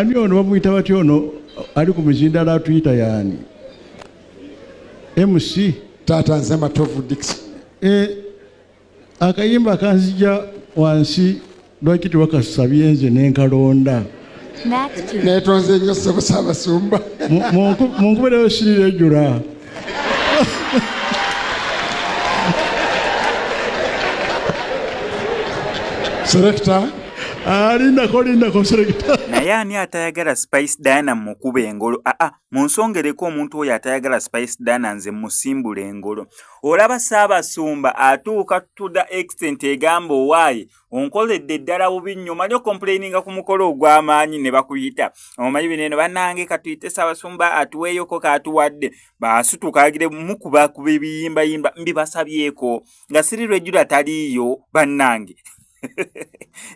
ani ono bamuyita batya ono ali ku mizindalo atuyita yaani MC taata nze Matovu Dixon. Akayimba kanzija wansi lwaki tewakasabye nze n'enkalonda neetonze nnyo ssebo Ssaabasumba munkubireyo sirirejjula Selector lindako selector. Naye ani atayagala Spice Diana mukuba engolo? Munsongereko omuntu oyo atayagala Spice Diana nze musimbula engolo. Olaba Ssaabasumba atuuka to the extent egamba owaaye onkoledde ddala bubi nnyo omanyi okomplaininga ku mukolo ogw'amaanyi ne bakuyita omanyi bineeno bannange katuyite Ssaabasumba atuweeyoko kaatuwadde baasutukagire mukuba kuba ebiyimbayimba mbibasabyeko nga siri regular taliiyo bannange.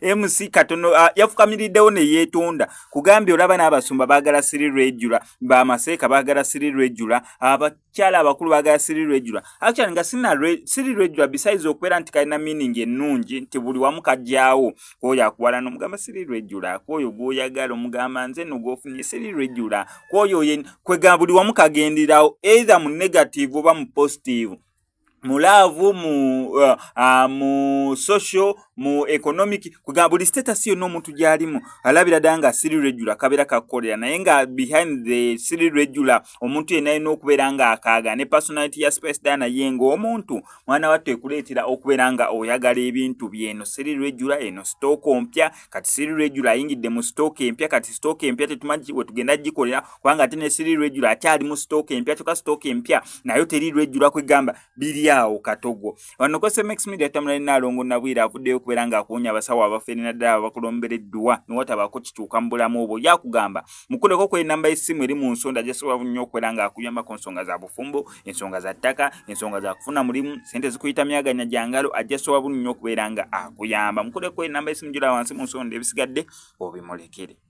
MC katono yafukamiriddewo ne yeetonda kugambye olaba n'abasumba baagala siri regular bamaseeka baagala siri regular abakyala abakulu baagala siri regular actually nga siri regular besides okubeera nti kalina meaning ennungi nti buli wamu kajjaawo kwoyo akuwala n'omugamba siri regular kwoyo gw'oyagala omugamba nze nno gw'ofunye siri regular kwoyo kwegamba buli wamu kagenderawo either mu negative oba mu positive mu love mu social mu economic kugamba buli status yonna omuntu gy'alimu alabira ddala nga siri regular kabeera kakukolera naye nga behind the siri regular omuntu yenna alina okubeera nga akaaga ne personality ya Spice Diana ye ng'omuntu mwana wattu ekuleetera okubeera nga oyagala ebintu byeno siri regular eno stock ompya kati siri regular ayingidde mu stock empya kati stock empya tetumanyi we tugenda gikolera kubanga ate ne siri regular akyali mu stock empya kyokka stock empya nayo teri regular kwegamba biri awo katogo wano ko Semex Media tamula Nalongo Nabwira avuddeyo okubeera nga akunya abasawo abafeerina ddala bakulombereddwa niwatabako kituuka mu bulamu obwo yakugamba mukoleko ku enamba y'essimu eri mu nsonda gyesobola nnyo okubeera nga akuyamba ku nsonga za bufumbo ensonga za ttaka ensonga za kufuna mulimu sente zikuyita myaganya gyangalo ajjasobola nnyo okubeera nga akuyamba mukoleko enamba y'essimu gy'ola wansi mu nsonda ebisigadde obimulekere.